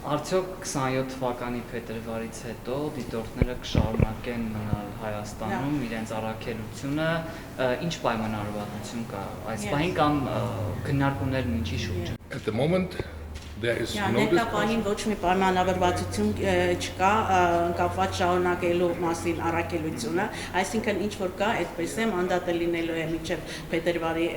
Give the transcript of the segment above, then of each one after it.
Արդյոք 27 թվականի փետրվարից հետո դիտորդները կշարունակեն մնալ Հայաստանում իրենց առաքելությունը, ինչ պայմանավորվածություն կա այս պահին կամ քննարկումներն ինչի շուրջ են? At the moment there is no Ներկային ոչ մի պայմանավորվածություն չկա կապված շարունակելու մասին առաքելությունը, այսինքն ինչ որ կա, այդպես է մանդատը լինելու է մինչև փետրվարի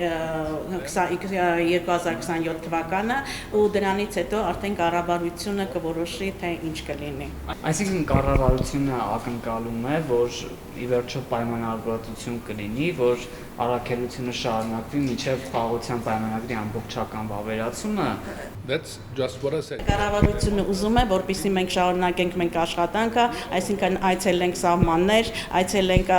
2027 թվականը ու դրանից հետո արդեն կառավարությունը կորոշի թե ինչ կլինի։ Այսինքն կառավարությունը ակնկալում է, որ ի վերջո պայմանավորվածություն կլինի, որ առաքելությունը շարունակվի մինչև խաղաղության պայմանագրի ամբողջական վավերացումը։ That's just what I said. Կառավարությունը ուզում է, որպեսզի մենք շարունակենք մենք աշխատանքը, այսինքն այցելենք սահմաններ, այցելենք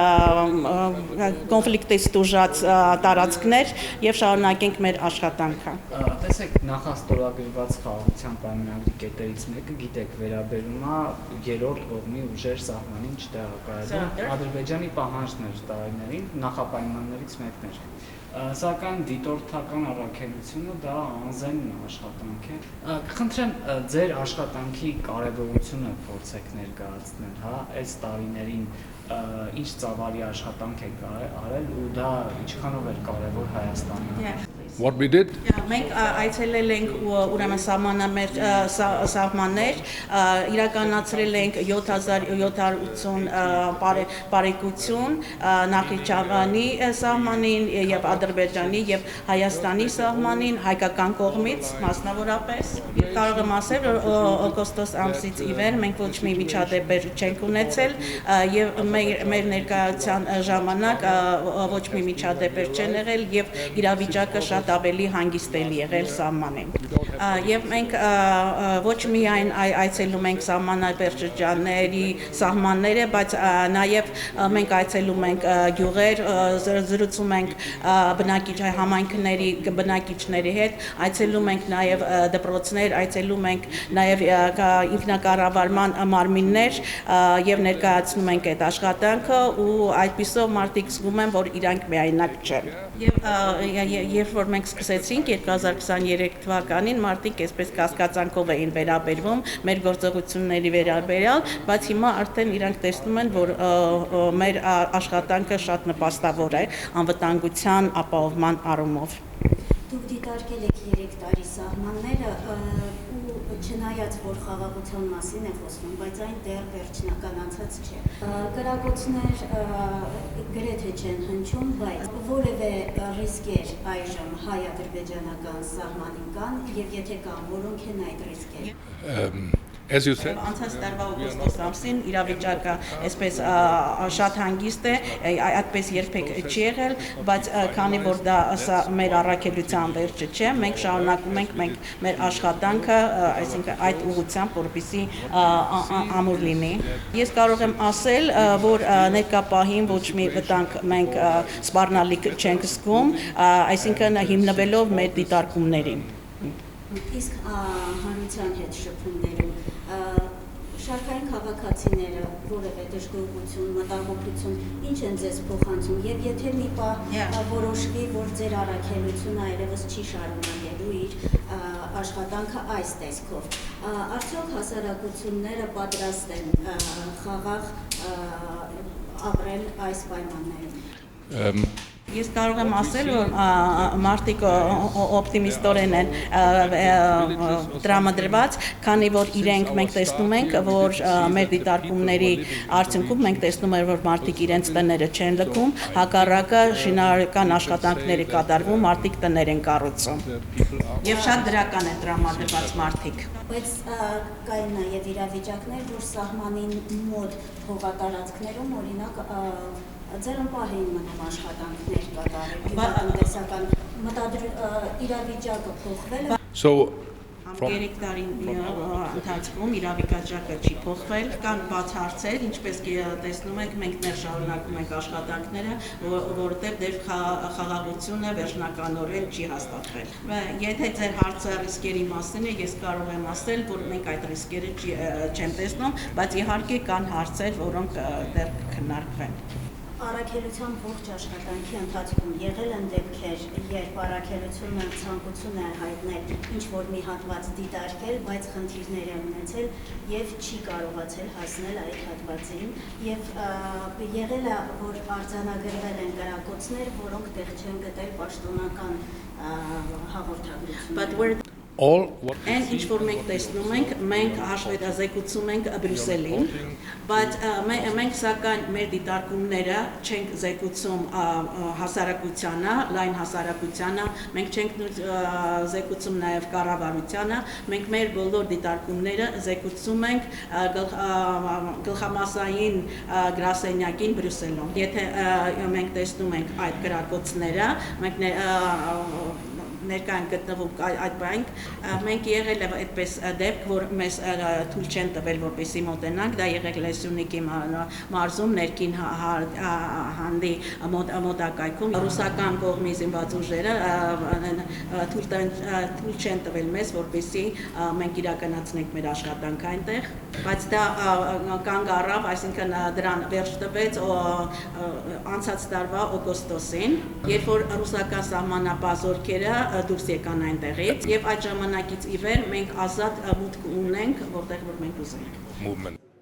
կոնֆլիկտից տուժած տարածքներ եւ շարունակենք մեր աշխատանքը։ Տեսեք, նախաստորագրված խաղաղության պայմանագրի կետերից մեկը, գիտեք, վերաբերում է երրորդ կողմի ուժեր սահմանին չտեղակայելու Ադրբեջանի պահանջներ տարիներին նախապայմաններից մեկն էր։ Սակայն դիտորդական առաքելությունը դա անզեն աշխատանք է։ Կխնդրեմ ձեր աշխատանքի կարևորությունը փորձեք ներկայացնել, հա, այս տարիներին ինչ ծավալի աշխատանք եք արել ու դա ինչքանով էր կարևոր Հայաստանում։ What we did Մենք այցելել ենք ուրեմն սահմաններ, իրականացրել ենք 7780 բարեկություն Նախիջևանի սահմանին եւ Ադրբեջանի եւ Հայաստանի սահմանին հայկական կողմից մասնավորապես։ Կարող եմ ասել, որ օգոստոս ամսից ի վեր մենք ոչ մի միջադեպեր չենք ունեցել եւ մեր ներկայացության ժամանակ ոչ մի միջադեպեր չեն եղել եւ իրավիճակը շատ ավելի հանգիստելի եղել սահմանին։ Եվ մենք ոչ միայն այցելում ենք սահմանապերճանների սահմանները, բայց նաև մենք այցելում ենք գյուղեր, զրուցում ենք բնակիչ համայնքների բնակիչների հետ, այցելում ենք նաև դպրոցներ, այցելում ենք նաև ինքնակառավարման մարմիններ եւ ներկայացնում ենք այդ աշխատանքը ու այդպիսով մարդիկ զգում են, որ իրանք միայնակ չեն։ Երբ որ մենք սկսեցինք 2023 թվականին մարդիկ այսպես կասկածանքով էին վերաբերվում մեր գործողությունների վերաբերյալ, բայց հիմա արդեն իրանք տեսնում են, որ մեր աշխատանքը շատ նպաստավոր է անվտանգության ապահովման առումով։ Դուք դիտարկել եք 3 տարի սահմանները ու չնայած որ խաղաղության մասին է խոսվում, բայց այն դեռ վերջնական անցած չէ։ Կրակոցներ գրեթե չեն հնչում, բայց որևէ ռիսկեր այժմ հայ-ադրբեջանական սահմանին կան եւ եթե կան, որոնք են այդ ռիսկերը։ As you said, Անցած տարվա օգոստոս ամսին իրավիճակը այսպես շատ հանգիստ է, այդպես երբեք չի եղել, բայց քանի որ դա մեր առաքելության վերջը չէ, մենք շարունակում ենք մեր աշխատանքը, այսինքն այդ ուղղությամբ, որպեսզի ամուր լինի։ Ես կարող եմ ասել, որ ներկա պահին ոչ մի վտանգ մենք սպառնալիք չենք զգում, այսինքն հիմնվելով մեր դիտարկումներին։ Իսկ հանրության հետ շփումներում շարքային քաղաքացիները որևէ դժգոհություն, մտահոգություն ինչ են ձեզ փոխանցում եւ եթե մի պահ որոշվի, որ ձեր առաքելությունը այլևս չի շարունակելու իր աշխատանքը այս տեսքով, արդյոք հասարակությունները պատրաստ են խաղաղ ապրել այս պայմաններում։ Ես կարող եմ ասել, որ մարդիկ օպտիմիստորեն են տրամադրված, քանի որ մենք տեսնում ենք, որ մեր դիտարկումների արդյունքում մենք տեսնում ենք, որ մարդիկ իրենց տները չեն լքում, հակառակը շինարարական աշխատանքների կատարվում, մարդիկ տներ են կառուցում։ Եվ շատ դրական են տրամադրված մարդիկ։ Բայց կային նաև իրավիճակներ, որ սահմանին մոտ հողատարածքներում օրինակ ձեռնպահ էին մնում աշխատանքներ կատարել, տնտեսական իրավիճակը փոխվել է։ so 3 տարի ընթացքում իրավիճակը չի փոխվել, կան բաց հարցեր, ինչպես տեսնում եք, մենք դեռ շարունակում ենք աշխատանքները, որովհետև դեռ խաղաղությունը վերջնականորեն չի հաստատվել։ Եթե ձեր հարցը ռիսկերի մասին է, ես կարող եմ ասել, որ մենք այդ ռիսկերը չենք տեսնում, բայց իհարկե կան հարցեր, որոնք դեռ քննարկվեն։ առաքելության ողջ աշխատանքի ընթացքում եղել են դեպքեր, երբ առաքելությունը ցանկություն է հայտնել ինչ-որ մի հատված դիտարկել, բայց խնդիրներ է ունեցել եւ չի կարողացել հասնել այդ հատվածին, եւ եղել է, որ արձանագրվել են կրակոցներ, որոնք տեղ չեն գտել պաշտոնական հաղորդագրություններում։ All what Այն ինչ որ մենք տեսնում ենք, մենք հաշվետվեցում ենք Բրյուսելին, բայց մենք սակայն մեր դիտարկումները չենք զեկուցում հասարակությանը, լայն հասարակությանը, մենք չենք զեկուցում նաև կառավարությանը, մենք մեր բոլոր դիտարկումները զեկուցում ենք գլխամասային գրասենյակին Բրյուսելում։ Եթե մենք տեսնում ենք այդ կրակոցները, մենք ներկա են գտնվում այդ բանկ, մենք եղել է այդպես դեպք, որ մեզ թույլ չեն տվել, որպեսզի մոտենանք, դա եղել է Սյունիքի մարզում ներքին հանդի մոտակայքում, ռուսական կողմի զինված ուժերը թույլ չեն տվել մեզ, որպեսզի մենք իրականացնենք մեր աշխատանքը այնտեղ, բայց դա կանգ առավ, այսինքն դրան վերջ տվեց անցած տարվա օգոստոսին, երբ որ ռուսական սահմանապահ զորքերը դուրս եկան այնտեղից, եւ այդ ժամանակից ի վեր մենք ազատ մուտք ունենք, որտեղ որ մենք ուզենք։ movement.